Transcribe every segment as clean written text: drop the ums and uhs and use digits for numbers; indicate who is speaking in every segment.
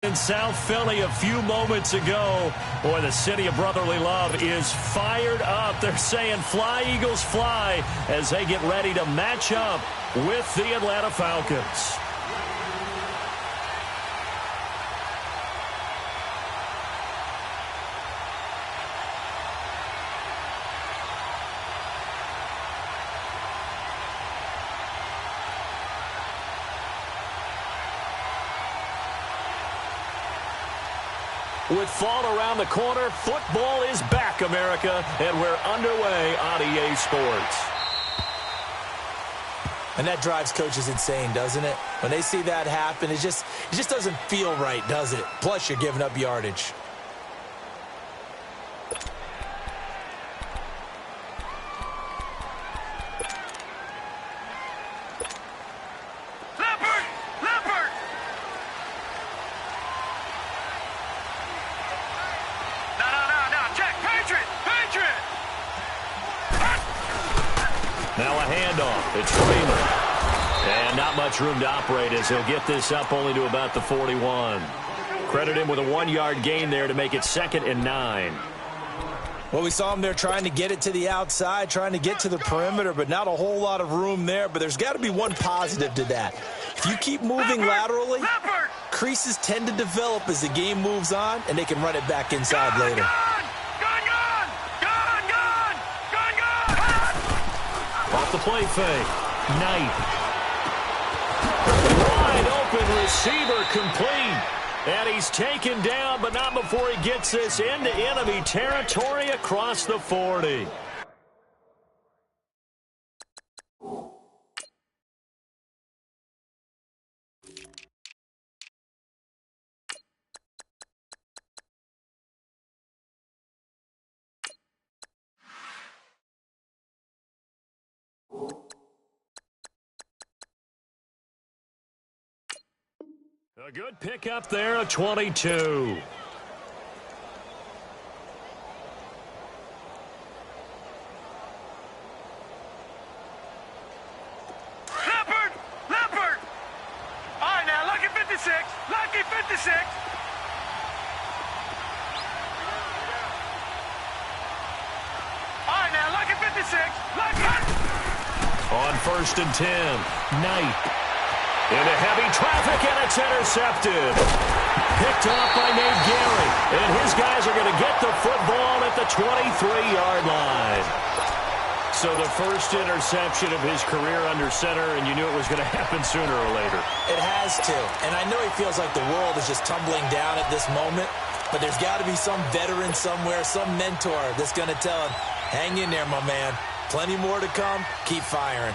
Speaker 1: In South Philly a few moments ago. Boy, the city of brotherly love is fired up. They're saying fly, Eagles, fly as they get ready to match up with the Atlanta Falcons. With fall around the corner, football is back, America, and we're underway on EA Sports.
Speaker 2: And that drives coaches insane, doesn't it? When they see that happen, it just doesn't feel right, does it? Plus, you're giving up yardage.
Speaker 1: Now a handoff. It's Freeman. And not much room to operate as he'll get this up only to about the 41. Credit him with a 1-yard gain there to make it 2nd and 9.
Speaker 2: Well, we saw him there trying to get it to the outside, trying to get to the perimeter, but not a whole lot of room there. But there's got to be one positive to that. If you keep moving laterally, creases tend to develop as the game moves on, and they can run it back inside later.
Speaker 1: Off the play fake. Knight. Wide open receiver complete. And he's taken down, but not before he gets this into enemy territory across the 40. A good pickup there of 22.
Speaker 3: Leopard! All right, now, lucky 56. Lucky 56. All right, now, lucky 56. Lucky.
Speaker 1: On 1st and 10, Knight. Into heavy traffic, and it's intercepted. Picked off by Nate Gary. And his guys are going to get the football at the 23-yard line. So the first interception of his career under center, and you knew it was going to happen sooner or later.
Speaker 2: It has to. And I know he feels like the world is just tumbling down at this moment, but there's got to be some veteran somewhere, some mentor that's going to tell him, hang in there, my man. Plenty more to come. Keep firing.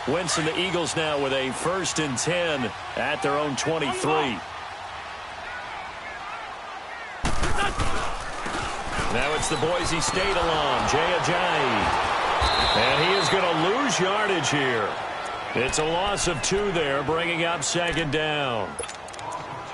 Speaker 1: Wentz and the Eagles now with a 1st and 10 at their own 23. Now it's the Boise State alum, Jay Ajayi. And he is going to lose yardage here. It's a loss of 2 there, bringing up 2nd down.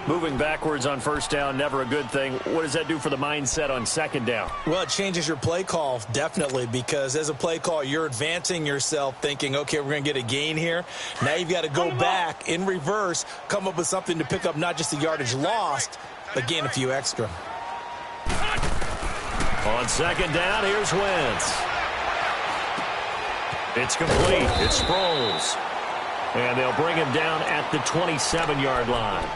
Speaker 1: Moving backwards on 1st down, never a good thing. What does that do for the mindset on 2nd down?
Speaker 2: Well, it changes your play call, definitely, because as a play call, you're advancing yourself thinking, okay, we're going to get a gain here. Now you've got to go back in reverse, come up with something to pick up not just the yardage lost, but gain a few extra.
Speaker 1: On 2nd down, here's Wentz. It's complete. It's Sproles. And they'll bring him down at the 27-yard line.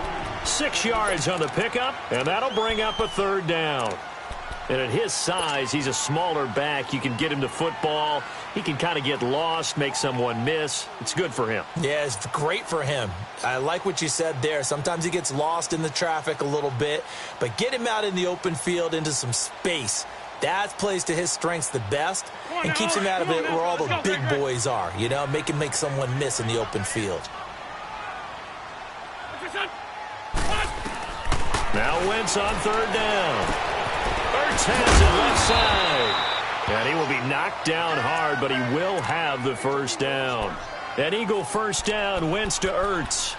Speaker 1: 6 yards on the pickup, and that'll bring up a 3rd down. And at his size, he's a smaller back. You can get him to football. He can kind of get lost, make someone miss. It's good for him.
Speaker 2: Yeah, it's great for him. I like what you said there. Sometimes he gets lost in the traffic a little bit, but get him out in the open field into some space. That plays to his strengths the best and keeps him out of it where all the big boys are, you know, make him make someone miss in the open field.
Speaker 1: Now Wentz on 3rd down. Ertz has it left side. And he will be knocked down hard, but he will have the 1st down. An Eagle 1st down, Wentz to Ertz.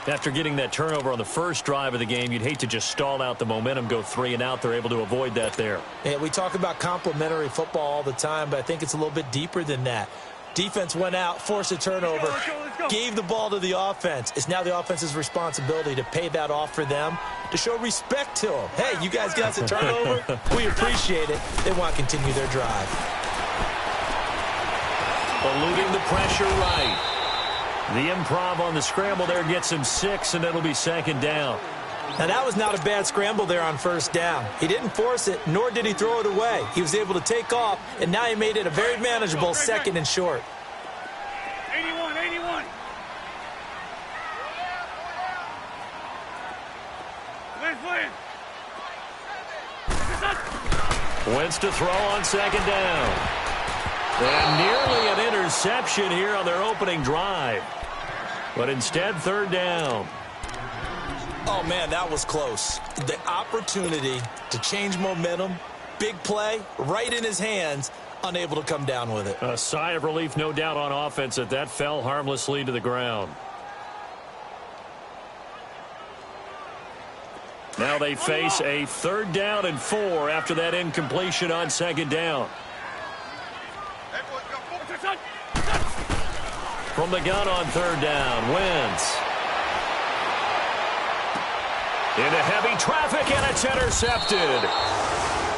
Speaker 1: After getting that turnover on the first drive of the game, you'd hate to just stall out the momentum, go 3 and out. They're able to avoid that there.
Speaker 2: Yeah, we talk about complementary football all the time, but I think it's a little bit deeper than that. Defense went out, forced a turnover, gave the ball to the offense. It's now the offense's responsibility to pay that off for them, to show respect to them. Hey, you guys got the turnover? We appreciate it. They want to continue their drive.
Speaker 1: Eluding the pressure right. The improv on the scramble there gets him 6, and it'll be 2nd down.
Speaker 2: Now, that was not a bad scramble there on 1st down. He didn't force it, nor did he throw it away. He was able to take off, and now he made it a very manageable 2nd and short.
Speaker 3: 81, 81.
Speaker 1: Wentz to throw on 2nd down. And nearly an interception here on their opening drive. But instead, 3rd down.
Speaker 2: Oh, man, that was close. The opportunity to change momentum, big play, right in his hands, unable to come down with it.
Speaker 1: A sigh of relief, no doubt, on offense that fell harmlessly to the ground. Now they face a 3rd down and 4 after that incompletion on 2nd down. From the gun on 3rd down, Wentz. Into heavy traffic, and it's intercepted.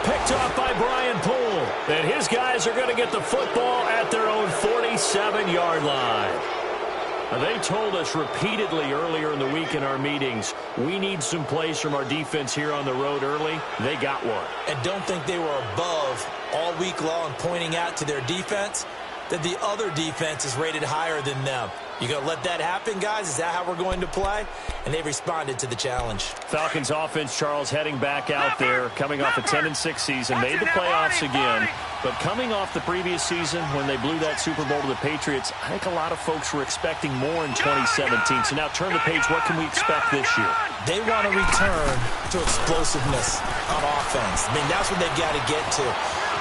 Speaker 1: Picked off by Brian Poole. And his guys are going to get the football at their own 47-yard line. Now, they told us repeatedly earlier in the week in our meetings, we need some plays from our defense here on the road early. They got one.
Speaker 2: And don't think they were above all week long pointing out to their defense that the other defense is rated higher than them. You going to let that happen, guys? Is that how we're going to play? And they responded to the challenge.
Speaker 1: Falcons offense, Charles, heading back out there, coming off a 10-6 season, made the playoffs again. But coming off the previous season when they blew that Super Bowl to the Patriots, I think a lot of folks were expecting more in 2017. So now turn the page. What can we expect this year?
Speaker 2: They want to return to explosiveness on offense. I mean, that's what they've got to get to.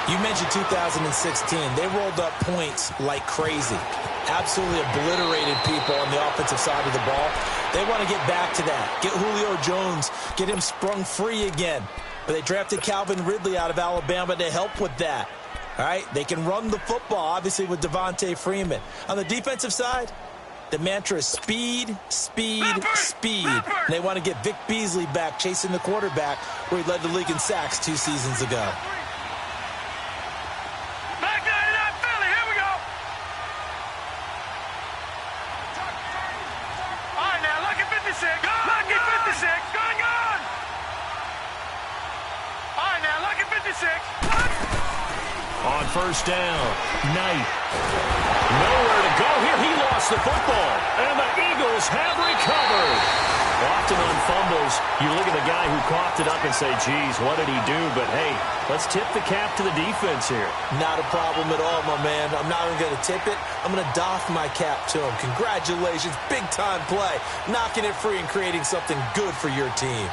Speaker 2: You mentioned 2016. They rolled up points like crazy. Absolutely obliterated people on the offensive side of the ball. They want to get back to that. Get Julio Jones, get him sprung free again. But they drafted Calvin Ridley out of Alabama to help with that. All right, they can run the football, obviously, with Devontae Freeman. On the defensive side, the mantra is speed, speed, speed. And they want to get Vic Beasley back chasing the quarterback where he led the league in sacks 2 seasons ago.
Speaker 1: On 1st down, Knight. Nowhere to go here. He lost the football. And the Eagles have recovered. Often on fumbles, you look at the guy who coughed it up and say, geez, what did he do? But, hey, let's tip the cap to the defense here.
Speaker 2: Not a problem at all, my man. I'm not even going to tip it. I'm going to doff my cap to him. Congratulations. Big-time play. Knocking it free and creating something good for your team.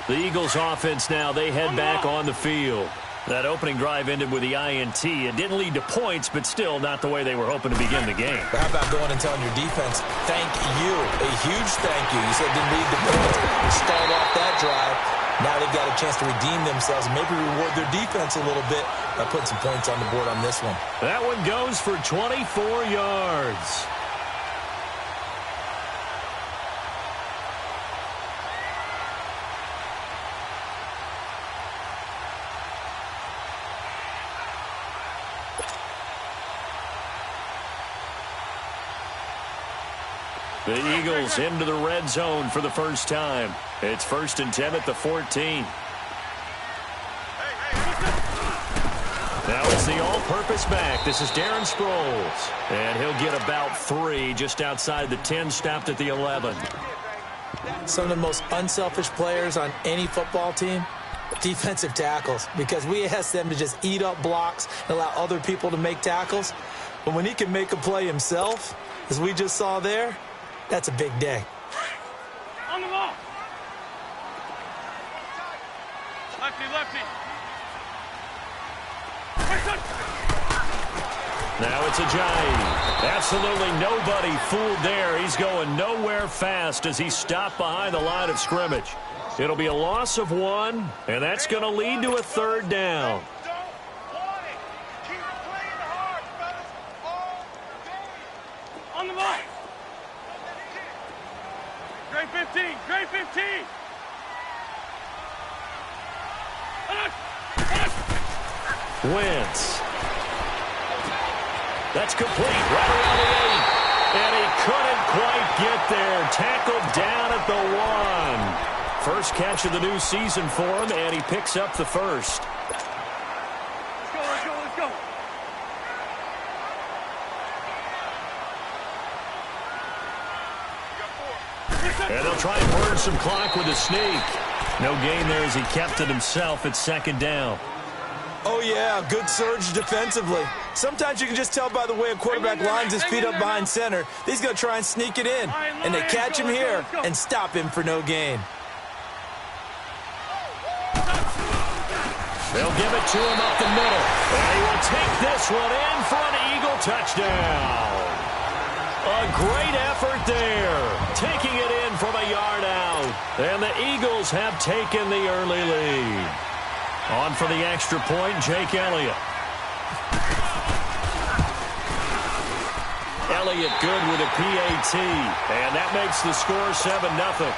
Speaker 1: The Eagles offense now, they head back on the field. That opening drive ended with the INT. It didn't lead to points, but still not the way they were hoping to begin the game.
Speaker 2: How about going and telling your defense, thank you, a huge thank you. You said didn't lead to points. They stalled off that drive. Now they've got a chance to redeem themselves and maybe reward their defense a little bit by putting some points on the board on this one.
Speaker 1: That one goes for 24 yards. The Eagles into the red zone for the first time. It's 1st and 10 at the 14. Now it's the all-purpose back. This is Darren Sproles. And he'll get about 3 just outside the 10, stopped at the 11.
Speaker 2: Some of the most unselfish players on any football team Defensive tackles, because we ask them to just eat up blocks and allow other people to make tackles. But when he can make a play himself, as we just saw there, that's a big day.
Speaker 3: On the ball. Lefty, lefty.
Speaker 1: Now it's Ajayi. Absolutely nobody fooled there. He's going nowhere fast as he stopped behind the line of scrimmage. It'll be a loss of 1, and that's going to lead to a 3rd down.
Speaker 3: On the ball. Grade 15. Grade 15.
Speaker 1: Wentz. That's complete right around the 8. And he couldn't quite get there. Tackled down at the 1. First catch of the new season for him, and he picks up the first.
Speaker 3: Let's go, let's go, let's go.
Speaker 1: And they'll try and burn some clock with a sneak. No gain there as he kept it himself at 2nd down.
Speaker 2: Oh, yeah, good surge defensively. Sometimes you can just tell by the way a quarterback lines his feet up behind center. He's going to try and sneak it in. And they catch him here and stop him for no gain.
Speaker 1: They'll give it to him up the middle. And he will take this one in for an Eagle touchdown. A great effort there. Taking it in from a yard out. And the Eagles have taken the early lead. On for the extra point, Jake Elliott. Elliott good with a PAT. And that makes the score 7-0.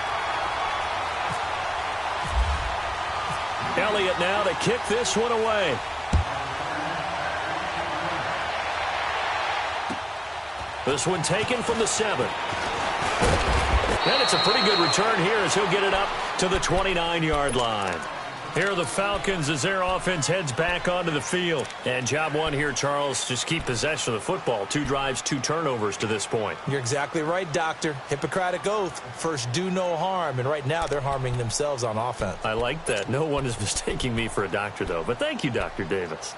Speaker 1: Elliott now to kick this one away. This one taken from the 7. And it's a pretty good return here as he'll get it up to the 29-yard line. Here are the Falcons as their offense heads back onto the field. And job one here, Charles, just keep possession of the football. 2 drives, 2 turnovers to this point.
Speaker 2: You're exactly right, Doctor. Hippocratic oath. First, do no harm. And right now, they're harming themselves on offense.
Speaker 1: I like that. No one is mistaking me for a doctor, though. But thank you, Dr. Davis.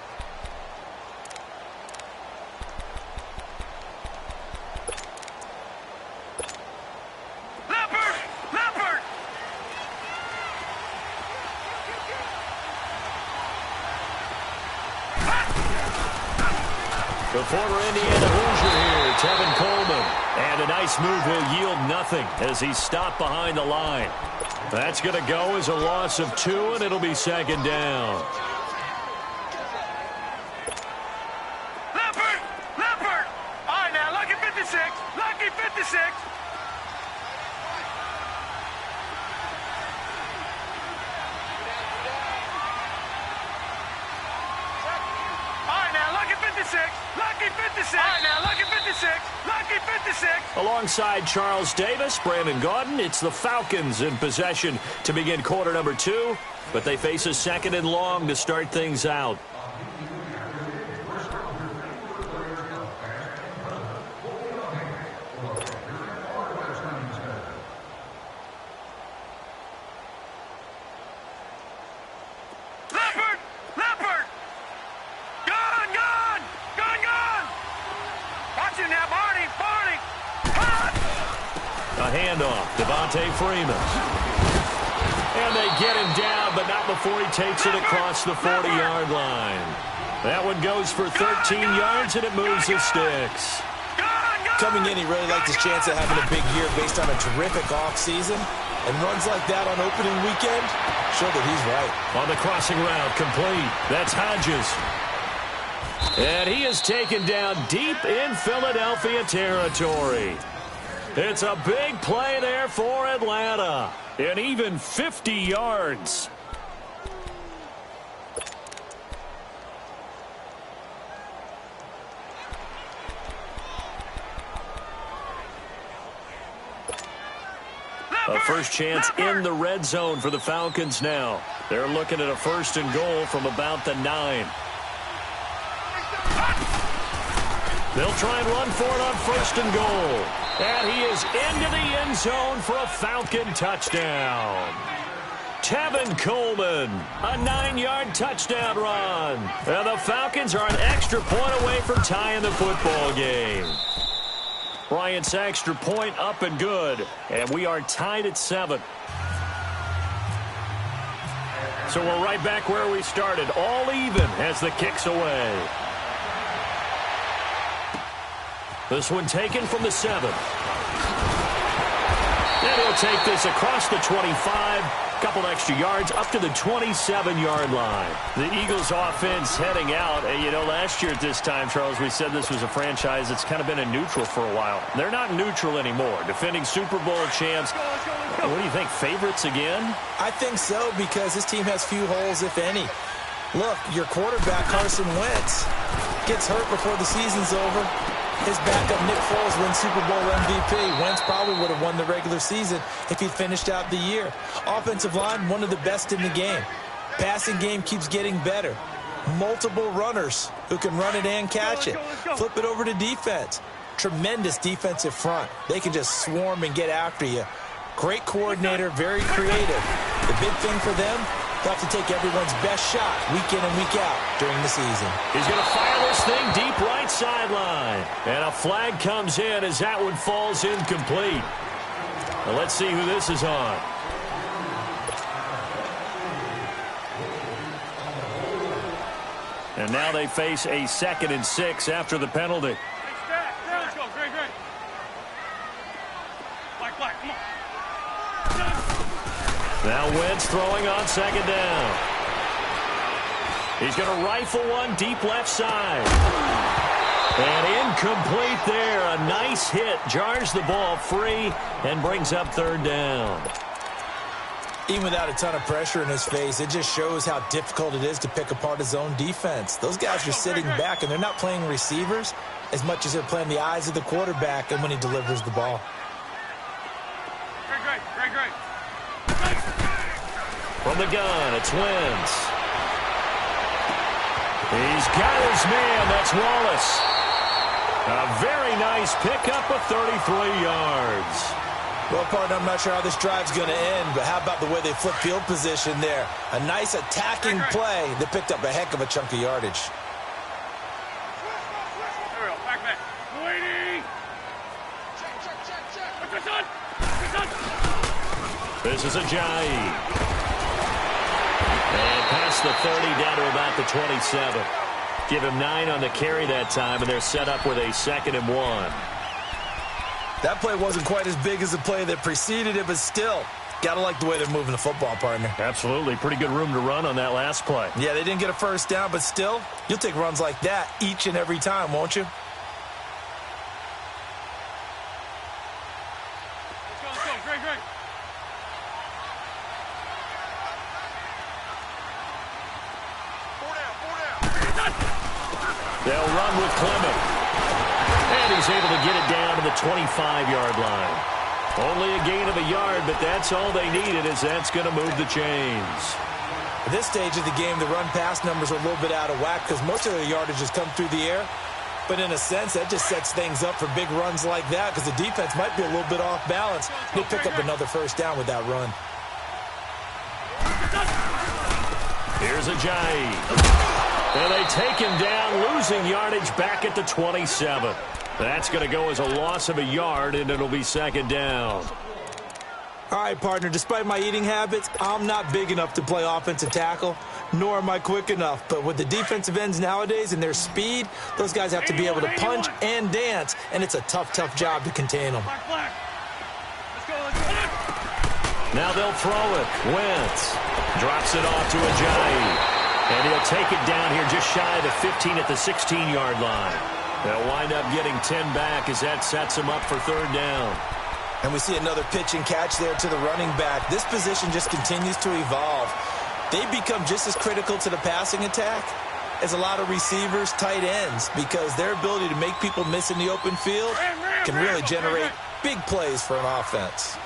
Speaker 1: The former Indiana Hoosier here, Tevin Coleman. And a nice move will yield nothing as he's stopped behind the line. That's going to go as a loss of 2, and it'll be 2nd down.
Speaker 3: Leopard! Leopard! All right, now, lucky 56. Lucky 56. Lucky 56. All right, now, lucky 56. Lucky 56.
Speaker 1: Alongside Charles Davis, Brandon Gaudin, it's the Falcons in possession to begin quarter number 2, but they face a 2nd and long to start things out. Freeman. And they get him down, but not before he takes it across the 40-yard line. That one goes for 13 yards, and it moves the sticks.
Speaker 2: Coming in, he really liked his chance of having a big year based on a terrific offseason. And runs like that on opening weekend show that he's right.
Speaker 1: On the crossing route, complete. That's Hodges. And he is taken down deep in Philadelphia territory. It's a big play there for Atlanta. And even 50 yards. A first chance in the red zone for the Falcons now. They're looking at a 1st and goal from about the 9. They'll try and run for it on 1st and goal. And he is into the end zone for a Falcon touchdown. Tevin Coleman, a 9-yard touchdown run. And the Falcons are an extra point away from tying the football game. Bryant's extra point up and good. And we are tied at 7. So we're right back where we started, all even as the kick's away. This one taken from the 7. And he'll take this across the 25. Couple extra yards up to the 27-yard line. The Eagles offense heading out. And, you know, last year at this time, Charles, we said this was a franchise that's kind of been a neutral for a while. They're not neutral anymore. Defending Super Bowl champs. What do you think, favorites again?
Speaker 2: I think so, because this team has few holes, if any. Look, your quarterback, Carson Wentz, gets hurt before the season's over. His backup, Nick Foles, wins Super Bowl MVP. Wentz probably would have won the regular season if he'd finished out the year. Offensive line, one of the best in the game. Passing game keeps getting better. Multiple runners who can run it and catch it. Flip it over to defense. Tremendous defensive front. They can just swarm and get after you. Great coordinator, very creative. The big thing for them, they'll have to take everyone's best shot week in and week out during the season.
Speaker 1: He's going to fire this thing deep right sideline. And a flag comes in as that one falls incomplete. Now let's see who this is on. And now they face a 2nd and 6 after the penalty.
Speaker 3: Let's go. Great. Black, come on.
Speaker 1: Now Wentz throwing on 2nd down. He's going to rifle one deep left side. And incomplete there. A nice hit. Jars the ball free and brings up 3rd down.
Speaker 2: Even without a ton of pressure in his face, it just shows how difficult it is to pick apart his own defense. Those guys are sitting back, and they're not playing receivers as much as they're playing the eyes of the quarterback and when he delivers the ball.
Speaker 3: Great.
Speaker 1: From the gun, it's Wentz. He's got his man. That's Wallace. A very nice pickup of 33 yards.
Speaker 2: Well, partner, I'm not sure how this drive's going to end, but how about the way they flip field position there? A nice attacking play that picked up a heck of a chunk of yardage.
Speaker 3: Back. Waiting. Check. What's this on?
Speaker 1: This is Ajayi. And past the 30 down to about the 27. Give him 9 on the carry that time, and they're set up with a 2nd and 1.
Speaker 2: That play wasn't quite as big as the play that preceded it, but still, gotta like the way they're moving the football, partner.
Speaker 1: Absolutely. Pretty good room to run on that last play.
Speaker 2: Yeah, they didn't get a first down, but still, you'll take runs like that each and every time, won't you?
Speaker 3: Let's go. Great. Four down.
Speaker 1: They'll run with Clement. And he's able to get it down to the 25-yard line. Only a gain of a yard, but that's all they needed, as that's going to move the chains.
Speaker 2: At this stage of the game, the run-pass numbers are a little bit out of whack because most of their yardage has come through the air. But in a sense, that just sets things up for big runs like that because the defense might be a little bit off balance. They pick up another first down with that run.
Speaker 1: Here's Ajayi. And they take him down, losing yardage back at the 27. That's going to go as a loss of a yard, and it'll be 2nd down.
Speaker 2: All right, partner, despite my eating habits, I'm not big enough to play offensive tackle, nor am I quick enough. But with the defensive ends nowadays and their speed, those guys have to be able to punch and dance, and it's a tough job to contain them.
Speaker 3: Black. Let's go.
Speaker 1: Now they'll throw it. Wentz drops it off to Ajayi. And he'll take it down here just shy of the 15 at the 16-yard line. They'll wind up getting 10 back as that sets him up for 3rd down.
Speaker 2: And we see another pitch and catch there to the running back. This position just continues to evolve. They become just as critical to the passing attack as a lot of receivers, tight ends, because their ability to make people miss in the open field can really generate big plays for an offense.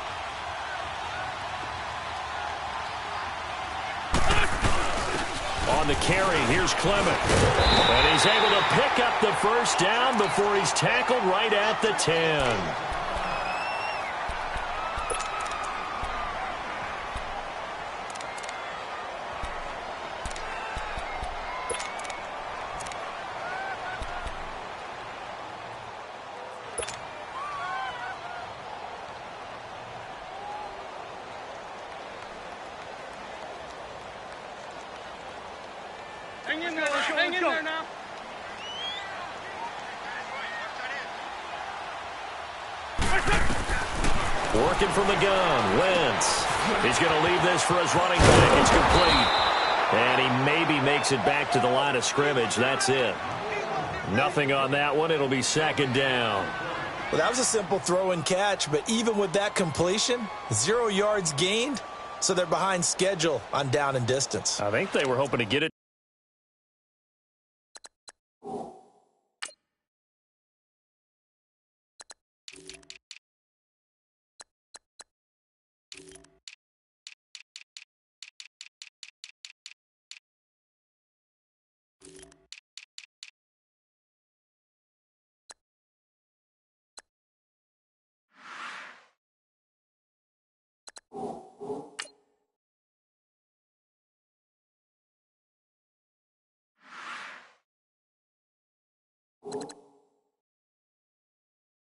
Speaker 1: On the carry, here's Clement. And he's able to pick up the first down before he's tackled right at the 10.
Speaker 3: Hang in there. Hang in there now.
Speaker 1: Working from the gun, Wentz. He's going to leave this for his running back. It's complete. And he maybe makes it back to the line of scrimmage. That's it. Nothing on that one. It'll be second down.
Speaker 2: Well, that was a simple throw and catch, but even with that completion, 0 yards gained, so they're behind schedule on down and distance.
Speaker 1: I think they were hoping to get it.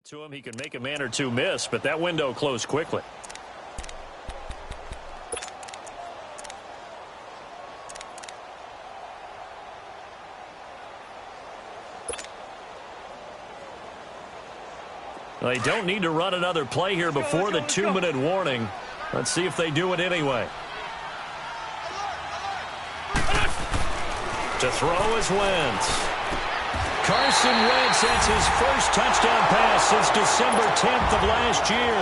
Speaker 1: To him, he can make a man or two miss, but that window closed quickly. They don't need to run another play here before the 2-minute warning. Let's see if they do it anyway. To throw is Wentz. Carson Wentz gets his first touchdown pass since December 10th of last year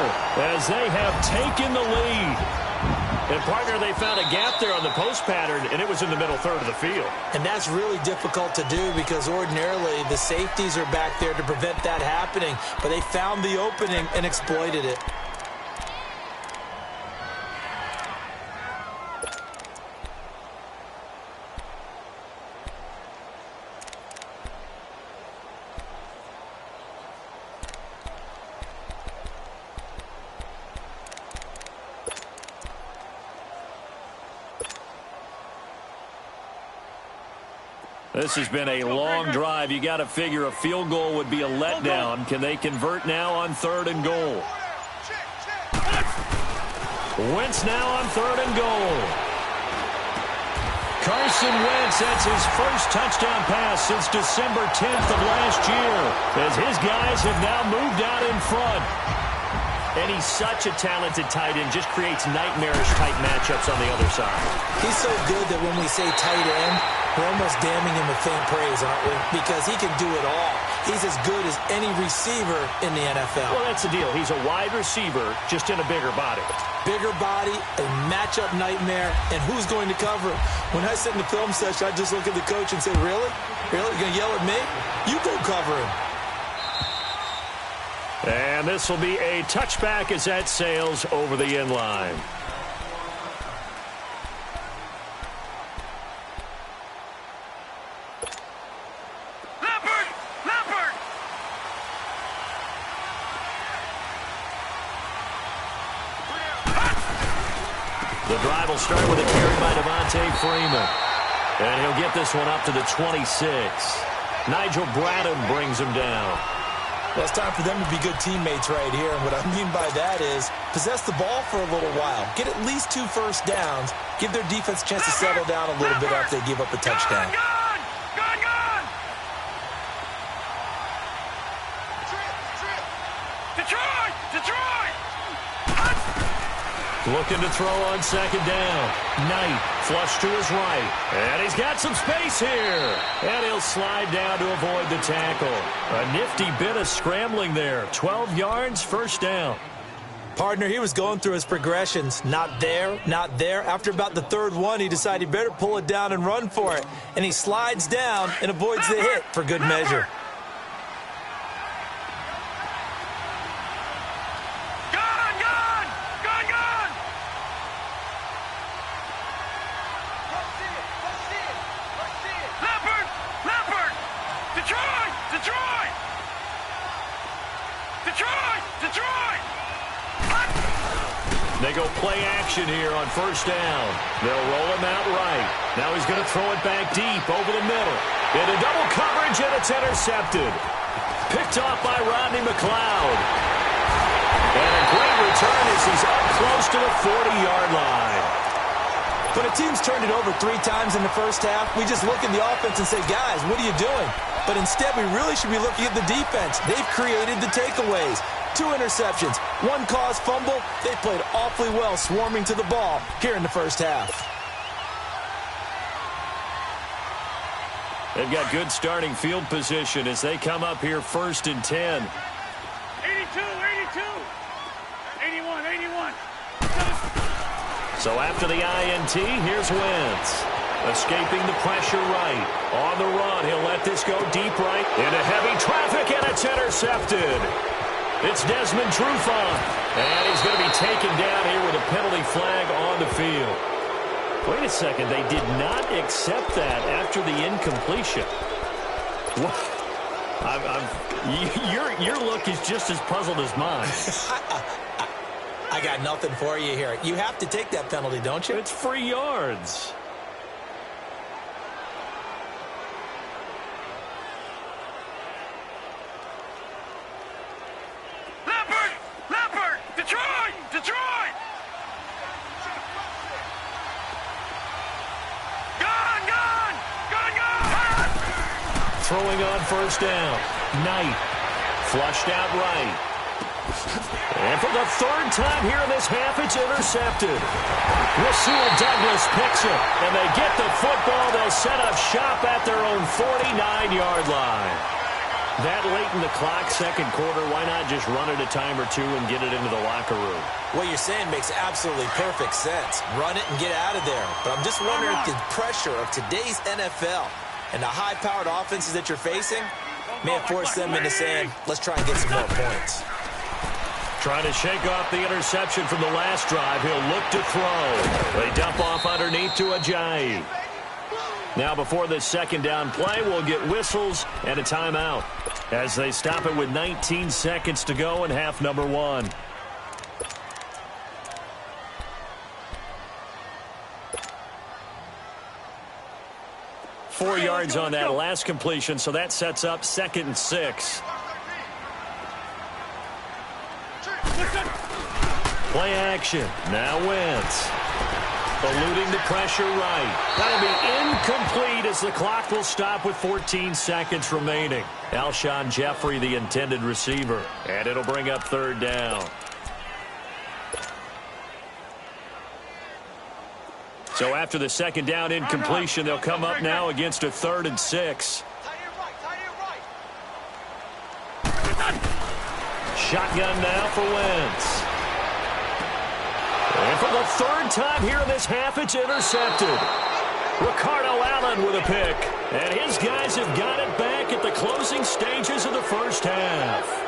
Speaker 1: as they have taken the lead. And, partner, they found a gap there on the post pattern, and it was in the middle third of the field.
Speaker 2: And that's really difficult to do because ordinarily the safeties are back there to prevent that happening. But they found the opening and exploited it.
Speaker 1: This has been a long drive. You got to figure a field goal would be a letdown. Can they convert now on 3rd and goal? Wentz now on 3rd and goal. Carson Wentz gets his first touchdown pass since December 10th of last year as his guys have now moved out in front. And he's such a talented tight end, just creates nightmarish-type matchups on the other side.
Speaker 2: He's so good that when we say tight end, we're almost damning him with faint praise, aren't we? Because he can do it all. He's as good as any receiver in the NFL.
Speaker 1: Well, that's the deal. He's a wide receiver, just in a bigger body.
Speaker 2: Bigger body, a matchup nightmare, and who's going to cover? When I sit in the film session, I just look at the coach and say, really? Really? You're going to yell at me? You go cover him.
Speaker 1: And this will be a touchback as that sails over the end line. The drive will start with a carry by Devontae Freeman. And he'll get this one up to the 26. Nigel Bradham brings him down.
Speaker 2: Well, it's time for them to be good teammates right here. And what I mean by that is possess the ball for a little while. Get at least 2 first downs. Give their defense a chance to settle down a little bit after they give up a touchdown.
Speaker 3: Detroit!
Speaker 1: Looking to throw on 2nd down. Knight flush to his right. And he's got some space here. And he'll slide down to avoid the tackle. A nifty bit of scrambling there. 12 yards, first down.
Speaker 2: Partner, he was going through his progressions. Not there, not there. After about the 3rd one, he decided he better pull it down and run for it. And he slides down and avoids the hit for good measure.
Speaker 3: Detroit!
Speaker 1: They go play action here on 1st down. They'll roll him out right. Now he's going to throw it back deep over the middle. Into double coverage, and it's intercepted. Picked off by Rodney McLeod. And a great return as he's up close to the 40-yard line.
Speaker 2: When a team's turned it over 3 times in the first half, we just look at the offense and say, guys, what are you doing? But instead, we really should be looking at the defense. They've created the takeaways. 2 interceptions, 1 caused fumble. They played awfully well swarming to the ball here in the first half.
Speaker 1: They've got good starting field position as they come up here 1st and 10.
Speaker 3: 82, 82. 81, 81.
Speaker 1: So after the INT, here's Wentz. Escaping the pressure right. On the run, he'll let this go deep right. Into heavy traffic, and it's intercepted. It's Desmond Trufant. And he's going to be taken down here with a penalty flag on the field. Wait a second, they did not accept that after the incompletion. What? Your look is just as puzzled as mine.
Speaker 2: I got nothing for you here. You have to take that penalty, don't you?
Speaker 1: It's free yards.
Speaker 3: Leopard! Detroit! Gone!
Speaker 1: Throwing on 1st down. Knight. Flushed out right. And for the 3rd time here in this half, it's intercepted. Rasul Douglas picks it, and they get the football. They'll set up shop at their own 49-yard line. That late in the clock, 2nd quarter, why not just run it a time or 2 and get it into the locker room?
Speaker 2: What you're saying makes absolutely perfect sense. Run it and get out of there. But I'm just wondering if the pressure of today's NFL and the high-powered offenses that you're facing may have forced them into saying, let's try and get some more points.
Speaker 1: Trying to shake off the interception from the last drive. He'll look to throw. They dump off underneath to Ajayi. Now before this 2nd down play, we'll get whistles and a timeout as they stop it with 19 seconds to go in half number 1. Four yards on that last completion, so that sets up 2nd and 6. Play action. Now Wentz. Eluding the pressure right. That'll be incomplete as the clock will stop with 14 seconds remaining. Alshon Jeffrey, the intended receiver. And it'll bring up 3rd down. So after the 2nd down incompletion, they'll come up now against a 3rd and 6. Shotgun now for Wentz. And for the 3rd time here in this half, it's intercepted. Ricardo Allen with a pick. And his guys have got it back at the closing stages of the first half.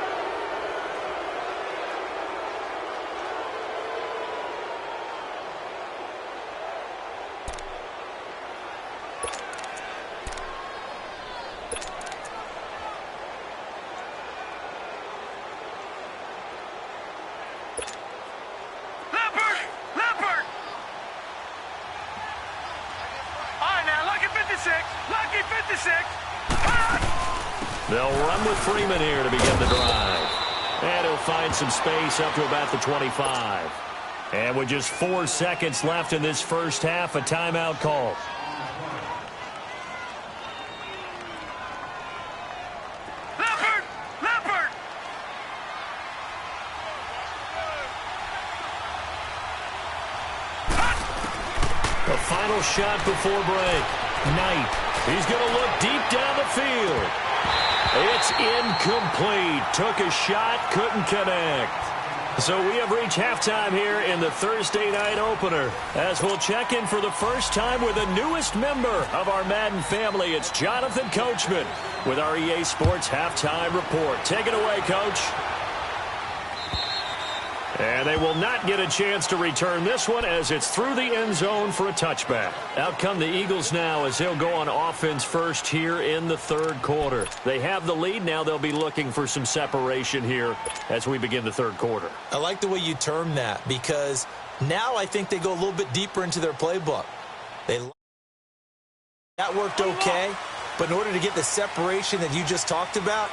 Speaker 1: They'll run with Freeman here to begin the drive. And he'll find some space up to about the 25. And with just 4 seconds left in this first half, a timeout call.
Speaker 3: Leopard!
Speaker 1: The final shot before break. Knight. He's going to look deep down the field. It's incomplete. Took a shot, couldn't connect. So we have reached halftime here in the Thursday night opener. As we'll check in for the first time with the newest member of our Madden family, it's Jonathan Coachman with our EA Sports Halftime Report. Take it away, Coach. And they will not get a chance to return this one as it's through the end zone for a touchback. Out come the Eagles now as they'll go on offense first here in the 3rd quarter. They have the lead. Now they'll be looking for some separation here as we begin the 3rd quarter.
Speaker 2: I like the way you term that because now I think they go a little bit deeper into their playbook. That worked okay, but in order to get the separation that you just talked about,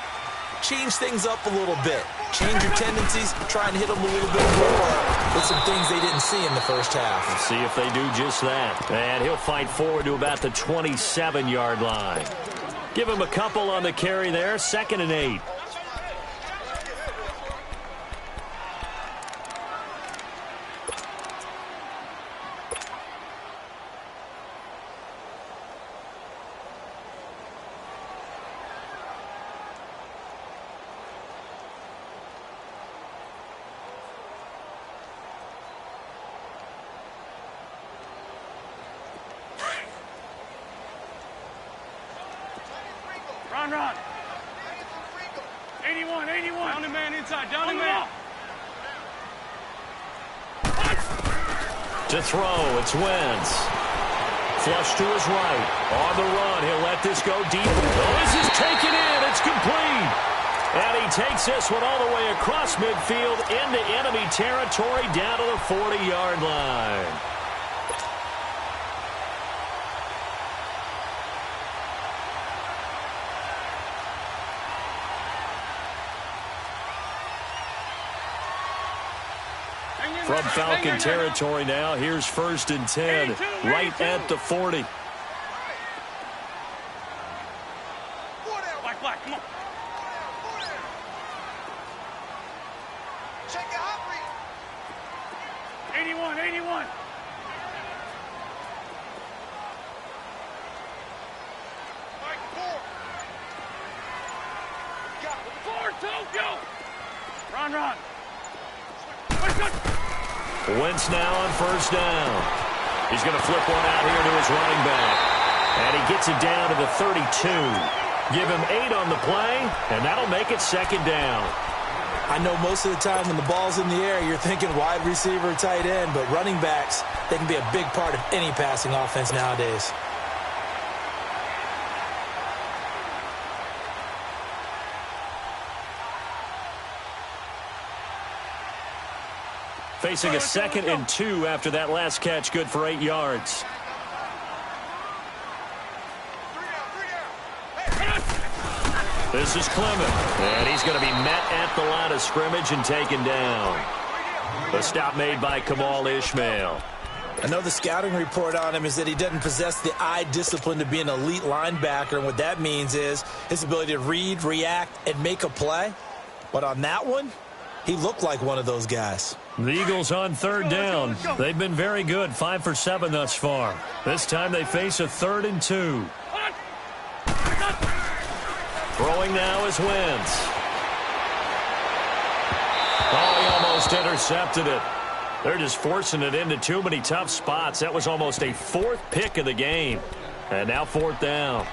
Speaker 2: change things up a little bit. Change your tendencies, try and hit them a little bit more with some things they didn't see in the first half.
Speaker 1: Let's see if they do just that. And he'll fight forward to about the 27-yard line. Give him a couple on the carry there, 2nd and 8.
Speaker 3: Run. 81. Down the man inside. Down the man.
Speaker 1: To throw, it's Wentz. Flush to his right. On the run, he'll let this go deep. Oh, this is taken in. It's complete. And he takes this one all the way across midfield into enemy territory down to the 40-yard line. From Falcon territory now, here's 1st and 10, right at the 40.
Speaker 3: Black, come on. Check it out, 81. Four, Tokyo. Run.
Speaker 1: Wentz now on 1st down. He's going to flip one out here to his running back. And he gets it down to the 32. Give him 8 on the play, and that'll make it 2nd down.
Speaker 2: I know most of the time when the ball's in the air, you're thinking wide receiver, tight end, but running backs, they can be a big part of any passing offense nowadays.
Speaker 1: Facing a 2nd and 2 after that last catch, good for 8 yards. This is Clement, and he's going to be met at the line of scrimmage and taken down. The stop made by Kamal Ishmael.
Speaker 2: I know the scouting report on him is that he doesn't possess the eye discipline to be an elite linebacker, and what that means is his ability to read, react, and make a play. But on that one, he looked like one of those guys.
Speaker 1: The Eagles on 3rd down. They've been very good, 5 for 7 thus far. This time they face a 3rd and 2. Throwing now is Wentz. Oh, he almost intercepted it. They're just forcing it into too many tough spots. That was almost a 4th pick of the game. And now 4th down.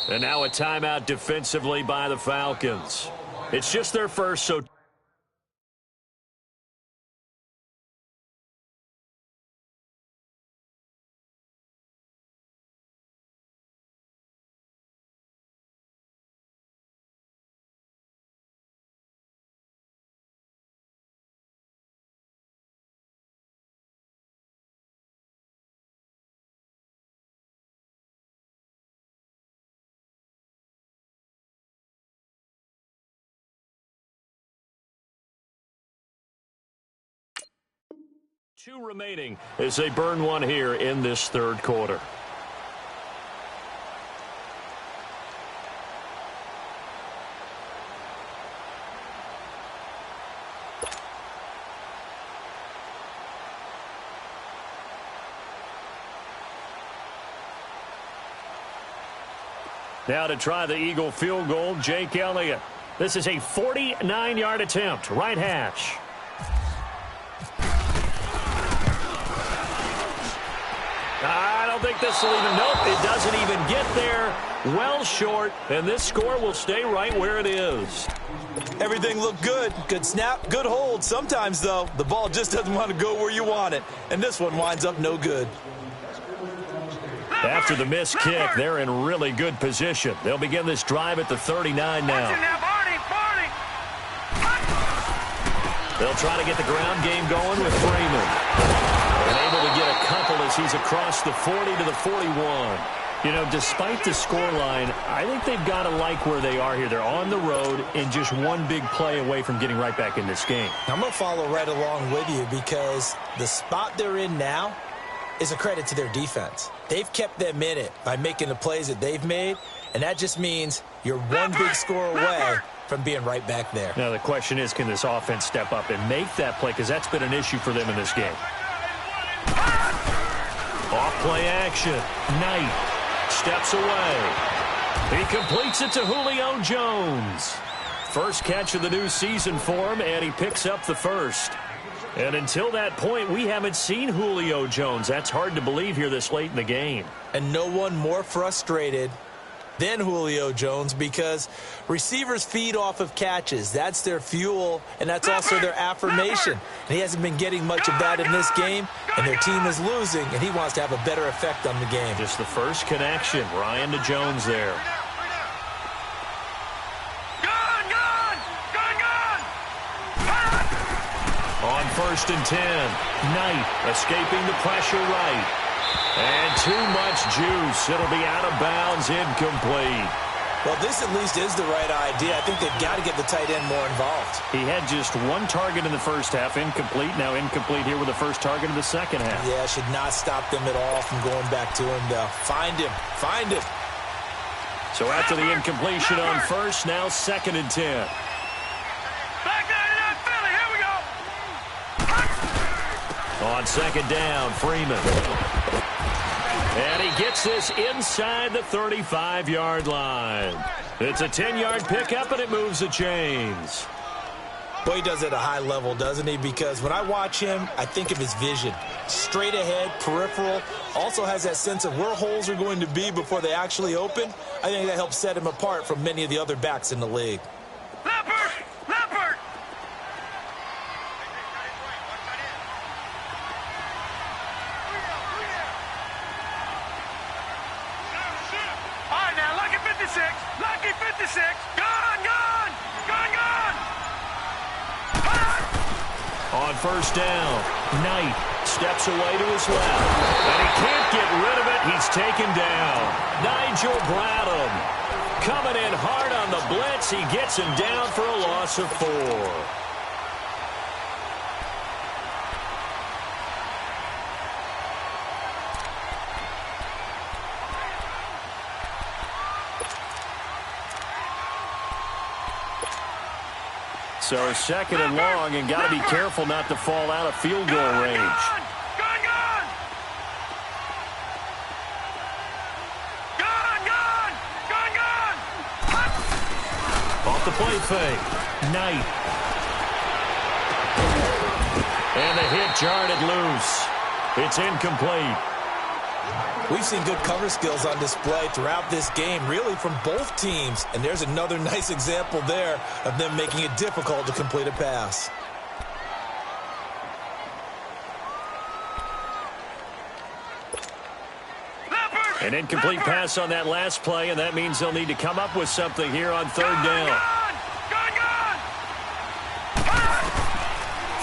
Speaker 1: And now a timeout defensively by the Falcons. It's just their first, so two remaining as they burn one here in this 3rd quarter. Now to try the Eagle field goal, Jake Elliott. This is a 49-yard attempt, right hash. I don't think this will even, nope, it doesn't even get there. Well short, and this score will stay right where it is.
Speaker 2: Everything looked good. Good snap, good hold. Sometimes, though, the ball just doesn't want to go where you want it. And this one winds up no good.
Speaker 1: After the missed kick, they're in really good position. They'll begin this drive at the 39 now. They'll try to get the ground game going with Freeman. And able to get a couple as he's across the 40 to the 41. You know, despite the scoreline, I think they've got to like where they are here. They're on the road and just one big play away from getting right back in this game.
Speaker 2: I'm going to follow right along with you because the spot they're in now is a credit to their defense. They've kept them in it by making the plays that they've made, and that just means you're one big score away from being right back there.
Speaker 1: Now, the question is, can this offense step up and make that play? Because that's been an issue for them in this game. Off-play action. Knight steps away. He completes it to Julio Jones. First catch of the new season for him, and he picks up the first. And until that point, we haven't seen Julio Jones. That's hard to believe here this late in the game.
Speaker 2: And no one more frustrated than Julio Jones because receivers feed off of catches. That's their fuel, and that's also their affirmation. And he hasn't been getting much of that in this game, and their team is losing, and he wants to have a better effect on the game.
Speaker 1: Just the first connection. Ryan to Jones there. On 1st and 10, Knight escaping the pressure right. And too much juice. It'll be out of bounds, incomplete.
Speaker 2: Well, this at least is the right idea. I think they've got to get the tight end more involved.
Speaker 1: He had just one target in the first half, incomplete. Now incomplete here with the first target of the second half.
Speaker 2: Yeah, should not stop them at all from going back to him, though. Find him. Find him.
Speaker 1: So after the incompletion on first, now 2nd and 10. On 2nd down, Freeman. And he gets this inside the 35-yard line. It's a 10-yard pickup, and it moves the chains.
Speaker 2: Boy, he does it at a high level, doesn't he? Because when I watch him, I think of his vision. Straight ahead, peripheral. Also has that sense of where holes are going to be before they actually open. I think that helps set him apart from many of the other backs in the league.
Speaker 3: Lucky 56. Gone.
Speaker 1: On 1st down, Knight steps away to his left. And he can't get rid of it. He's taken down. Nigel Bradham coming in hard on the blitz. He gets him down for a loss of 4. So 2nd and long, and got to be careful not to fall out of field goal range.
Speaker 3: Gone.
Speaker 1: Off the play fake. Knight. And the hit jarred it loose. It's incomplete.
Speaker 2: We've seen good cover skills on display throughout this game, really from both teams. And there's another nice example there of them making it difficult to complete a pass.
Speaker 1: An incomplete pass on that last play, and that means they'll need to come up with something here on 3rd down.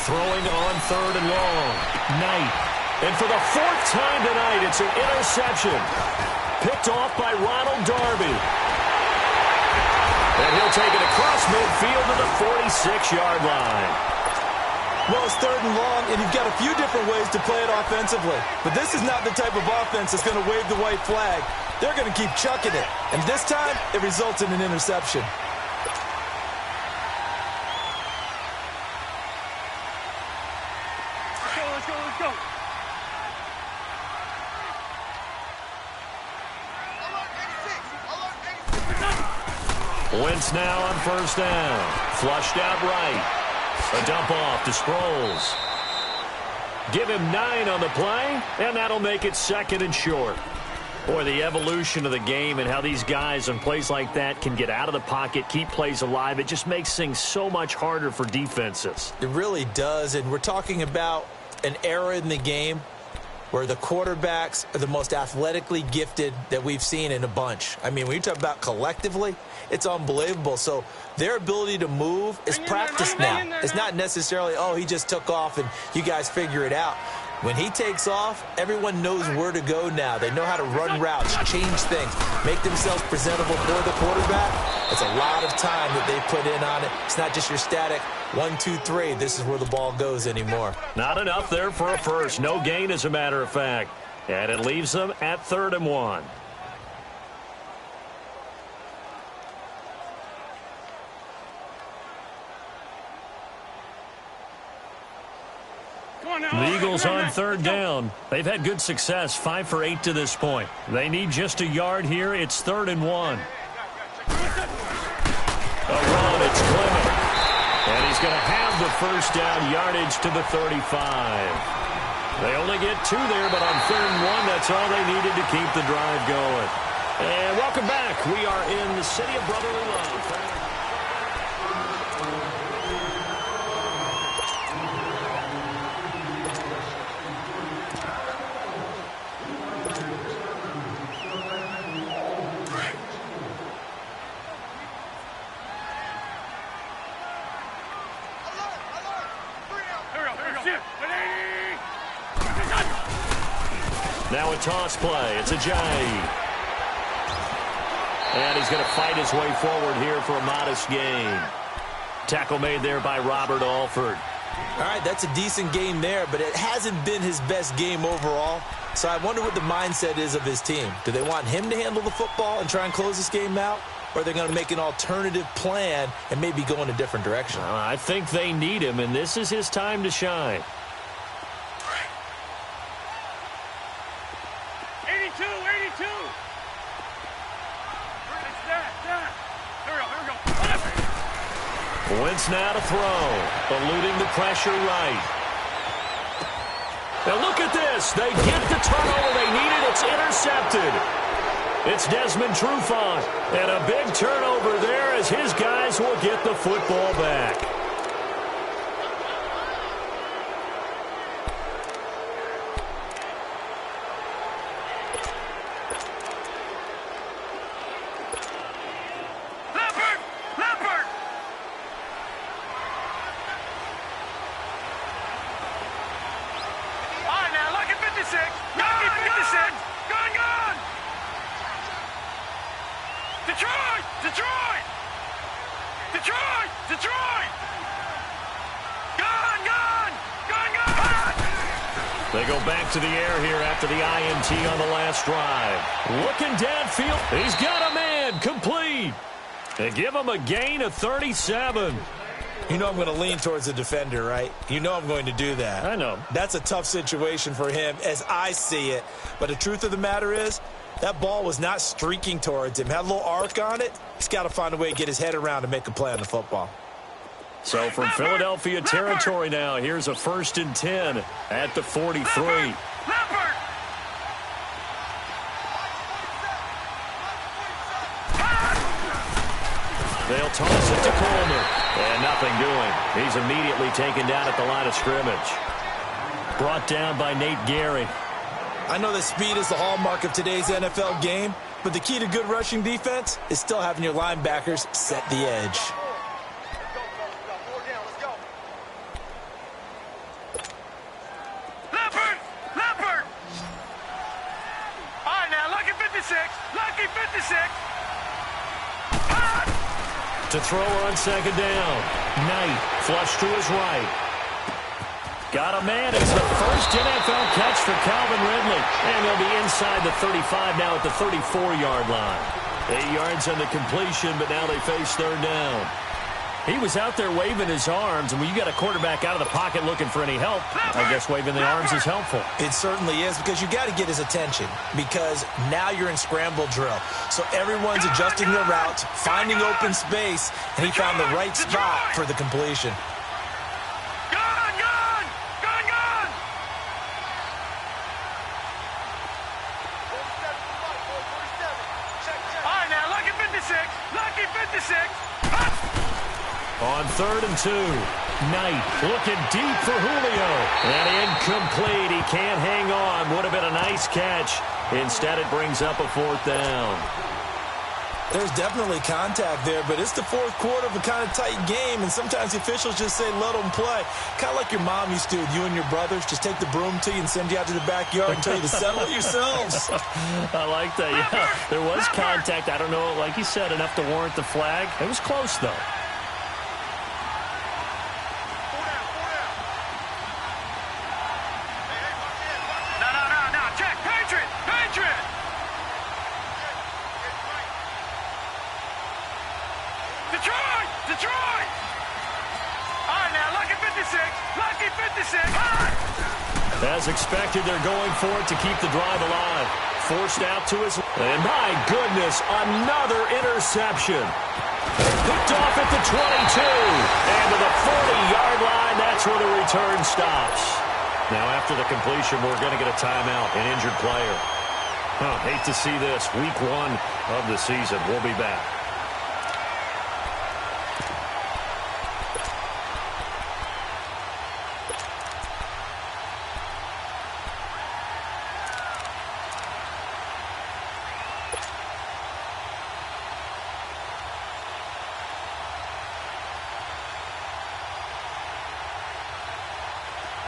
Speaker 1: Throwing on 3rd and long. Knight. And for the 4th time tonight, it's an interception. Picked off by Ronald Darby. And he'll take it across midfield to the 46-yard line.
Speaker 2: Well, it's 3rd and long, and you've got a few different ways to play it offensively. But this is not the type of offense that's going to wave the white flag. They're going to keep chucking it. And this time, it results in an interception.
Speaker 3: Let's go.
Speaker 1: Wentz now on 1st down. Flushed out right. A dump off to Sproles. Give him 9 on the play, and that'll make it 2nd and short. Boy, the evolution of the game and how these guys on plays like that can get out of the pocket, keep plays alive, it just makes things so much harder for defenses.
Speaker 2: It really does, and we're talking about an era in the game where the quarterbacks are the most athletically gifted that we've seen in a bunch. I mean, when you talk about collectively, it's unbelievable. So their ability to move is practiced now. It's not necessarily, oh, he just took off and you guys figure it out. When he takes off, everyone knows where to go now. They know how to run routes, change things, make themselves presentable for the quarterback. It's a lot of time that they put in on it. It's not just your static 1, 2, 3. This is where the ball goes anymore.
Speaker 1: Not enough there for a first. No gain, as a matter of fact. And it leaves them at 3rd and 1. The Eagles on 3rd down. They've had good success, 5 for 8 to this point. They need just a yard here. It's 3rd and 1. A run, it's Clement. And he's going to have the first down, yardage to the 35. They only get 2 there, but on 3rd and 1, that's all they needed to keep the drive going. And welcome back. We are in the city of brotherly love. Now a toss play. It's Ajayi. And he's going to fight his way forward here for a modest gain. Tackle made there by Robert Alford.
Speaker 2: All right, that's a decent game there, but it hasn't been his best game overall. So I wonder what the mindset is of his team. Do they want him to handle the football and try and close this game out? Or are they going to make an alternative plan and maybe go in a different direction?
Speaker 1: I think they need him, and this is his time to shine.
Speaker 3: 82.
Speaker 1: Wentz now to throw, eluding the pressure right. Now look at this. They get the turnover they needed. It's intercepted. It's Desmond Trufant, and a big turnover there as his guys will get the football back. They go back to the air here after the INT on the last drive. Looking downfield. He's got a man. Complete. They give him a gain of 37.
Speaker 2: You know I'm going to lean towards the defender, right? You know I'm going to do that.
Speaker 1: I know.
Speaker 2: That's a tough situation for him as I see it. But the truth of the matter is, that ball was not streaking towards him. Had a little arc on it. He's got to find a way to get his head around and make a play on the football.
Speaker 1: So from Philadelphia territory now, here's a 1st and 10 at the 43. They'll toss it to Coleman. And nothing doing. He's immediately taken down at the line of scrimmage. Brought down by Nate Gehry.
Speaker 2: I know that speed is the hallmark of today's NFL game, but the key to good rushing defense is still having your linebackers set the edge.
Speaker 3: Lucky 56.
Speaker 1: To throw on 2nd down. Knight flush to his right. Got a man. It's the first NFL catch for Calvin Ridley. And he'll be inside the 35 now at the 34-yard line. 8 yards on the completion, but now they face 3rd down. He was out there waving his arms, and when you got a quarterback out of the pocket looking for any help, I guess waving the arms is helpful.
Speaker 2: It certainly is, because you got to get his attention, because now you're in scramble drill. So everyone's adjusting their routes, finding open space, and he found the right spot for the completion.
Speaker 3: 56. Hut.
Speaker 1: On 3rd and 2. Knight looking deep for Julio. And incomplete. He can't hang on. Would have been a nice catch. Instead, it brings up a 4th down.
Speaker 2: There's definitely contact there, but it's the 4th quarter of a kind of tight game, and sometimes the officials just say, let them play. Kind of like your mom used to with you and your brothers. Just take the broom to you and send you out to the backyard and tell you to settle it yourselves.
Speaker 1: I like that, yeah. There was contact. I don't know, like you said, enough to warrant the flag. It was close, though.
Speaker 3: No. Check. Patriot. Detroit! All right, now, lucky 56. Lucky 56. Hot!
Speaker 1: As expected, they're going for it to keep the drive alive. Forced out to his... And my goodness, another interception. Picked off at the 22. And to the 40-yard line, that's where the return stops. Now, after the completion, we're going to get a timeout, an injured player. Hate to see this. Week 1 of the season. We'll be back.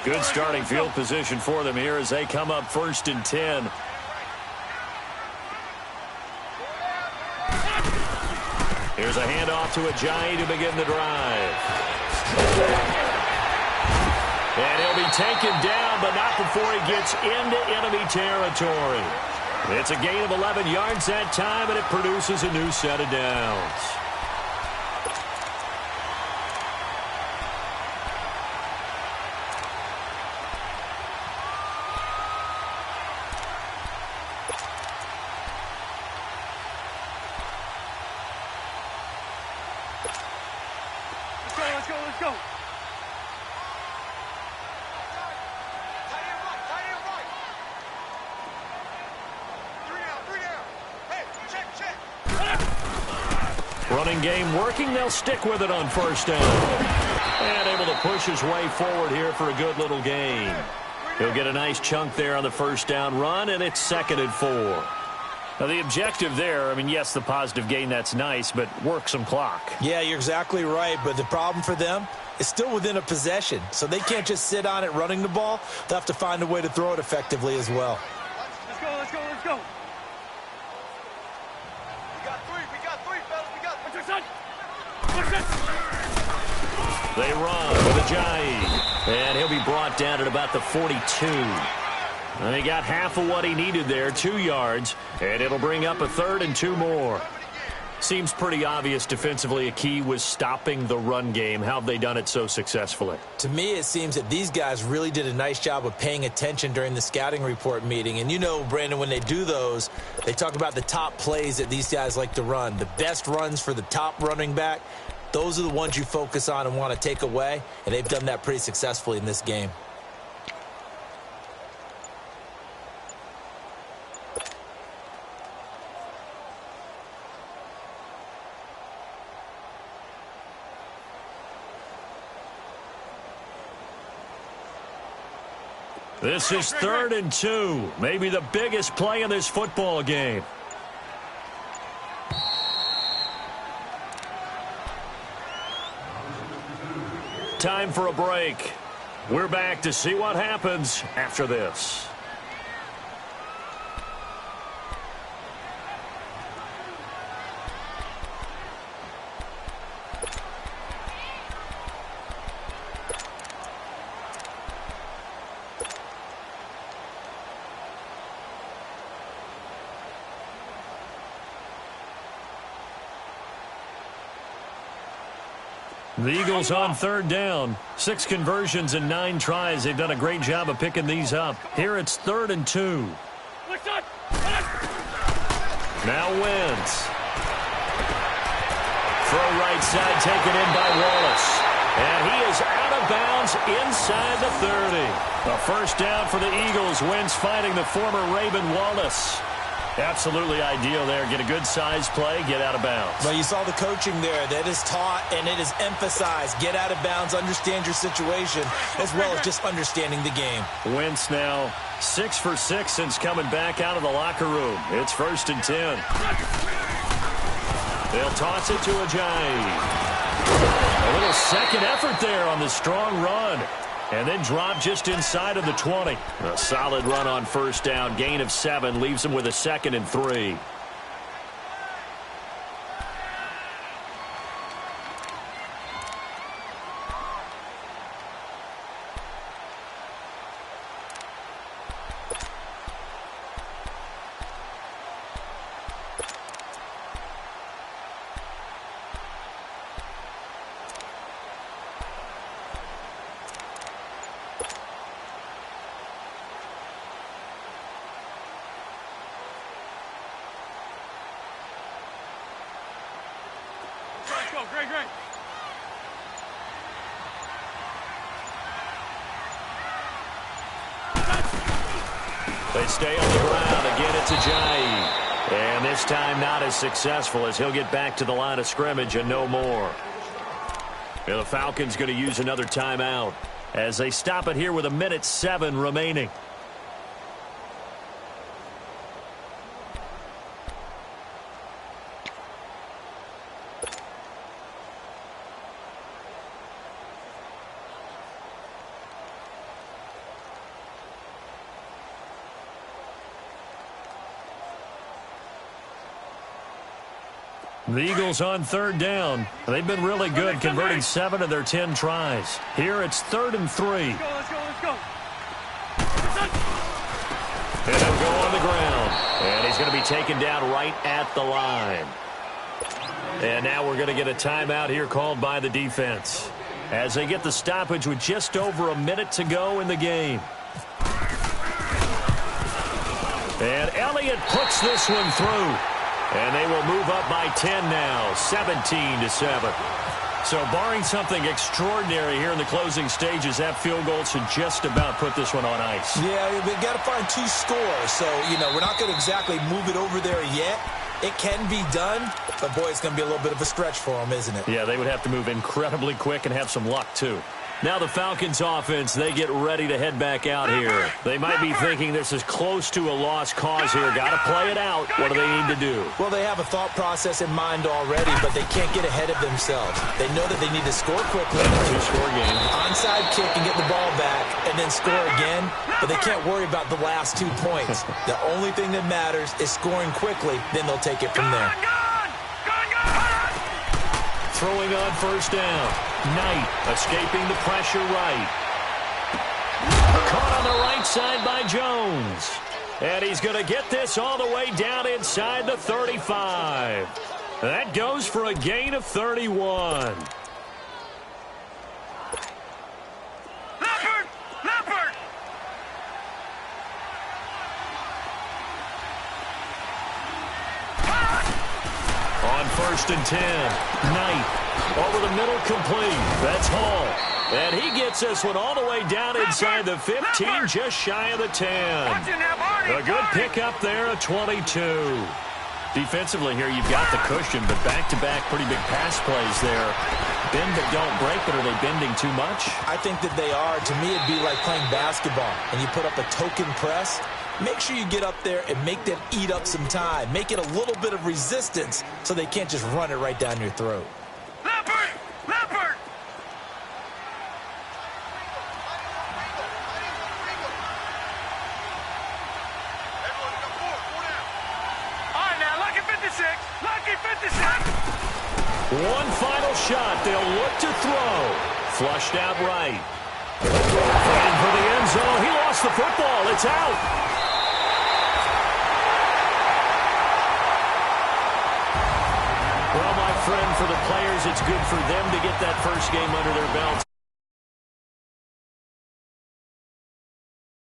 Speaker 1: Good starting field position for them here as they come up 1st and 10. Here's a handoff to Ajayi to begin the drive. And he'll be taken down, but not before he gets into enemy territory. It's a gain of 11 yards that time, and it produces a new set of downs.
Speaker 3: Let's go.
Speaker 1: Running game working. They'll stick with it on 1st down. And able to push his way forward here for a good little gain. He'll get a nice chunk there on the 1st down run, and it's 2nd and 4. Now, the objective there, I mean, yes, the positive gain, that's nice, but work some clock.
Speaker 2: Yeah, you're exactly right, but the problem for them is still within a possession, so they can't just sit on it running the ball. They'll have to find a way to throw it effectively as well.
Speaker 3: Let's go. We got three, fellas. What's your son?
Speaker 1: They run with Ajayi, and he'll be brought down at about the 42. And he got half of what he needed there, 2 yards, and it'll bring up a 3rd and 2 more. Seems pretty obvious defensively a key was stopping the run game. How have they done it so successfully?
Speaker 2: To me, it seems that these guys really did a nice job of paying attention during the scouting report meeting. And you know, Brandon, when they do those, they talk about the top plays that these guys like to run. The best runs for the top running back, those are the ones you focus on and want to take away. And they've done that pretty successfully in this game.
Speaker 1: This is 3rd and 2. Maybe the biggest play in this football game. Time for a break. We're back to see what happens after this. The Eagles on 3rd down. 6 conversions and 9 tries. They've done a great job of picking these up. Here it's 3rd and 2. Now Wentz. Throw right side taken in by Wallace. And he is out of bounds inside the 30. A 1st down for the Eagles. Wentz fighting the former Raven Wallace. Absolutely ideal there. Get a good size play, get out of bounds.
Speaker 2: Well, you saw the coaching there. That is taught and it is emphasized. Get out of bounds, understand your situation, as well as just understanding the game.
Speaker 1: Wentz now 6 for 6 since coming back out of the locker room. It's 1st and 10. They'll toss it to Ajayi. A little second effort there on the strong run. And then drop just inside of the 20. A solid run on 1st down. Gain of 7 leaves him with a 2nd and 3.
Speaker 3: Great.
Speaker 1: They stay on the ground. Again, it's Ajayi. And this time not as successful as he'll get back to the line of scrimmage and no more. And the Falcons going to use another timeout as they stop it here with 1:07 remaining. The Eagles on 3rd down. They've been really good, converting 7 of their 10 tries. Here it's 3rd and 3.
Speaker 3: Let's go.
Speaker 1: And he'll go on the ground. And he's going to be taken down right at the line. And now we're going to get a timeout here called by the defense as they get the stoppage with just over a minute to go in the game. And Elliott puts this one through. And they will move up by 10 now, 17-7. So barring something extraordinary here in the closing stages, that field goal should just about put this one on ice.
Speaker 2: Yeah, we've got to find 2 scores. So, we're not going to exactly move it over there yet. It can be done, but, boy, it's going to be a little bit of a stretch for them, isn't it?
Speaker 1: Yeah, they would have to move incredibly quick and have some luck, too. Now the Falcons offense, they get ready to head back out here. They might be thinking this is close to a lost cause here. Got to play it out. What do they need to do?
Speaker 2: Well, they have a thought process in mind already, but they can't get ahead of themselves. They know that they need to score quickly.
Speaker 1: 2-score game.
Speaker 2: Onside kick and get the ball back and then score again, but they can't worry about the last 2 points. The only thing that matters is scoring quickly, then they'll take it from there.
Speaker 1: Throwing on 1st down. Knight escaping the pressure right. Caught on the right side by Jones. And he's going to get this all the way down inside the 35. That goes for a gain of 31.
Speaker 3: Leopard!
Speaker 1: On 1st and 10, Knight over the middle complete. That's Hall. And he gets this one all the way down inside the 15, just shy of the 10. A good pickup there, a 22. Defensively here, you've got the cushion, but back-to-back pretty big pass plays there. Bend but don't break, but are they bending too much?
Speaker 2: I think that they are. To me, it'd be like playing basketball, and you put up a token press. Make sure you get up there and make them eat up some time. Make it a little bit of resistance so they can't just run it right down your throat.
Speaker 3: Leopard! All right, now, lucky 56.
Speaker 1: One final shot. They'll look to throw. Flushed out right. Fighting for the end zone. He lost the football. It's out. Well, my friend, for the players, it's good for them to get that first game under their belts.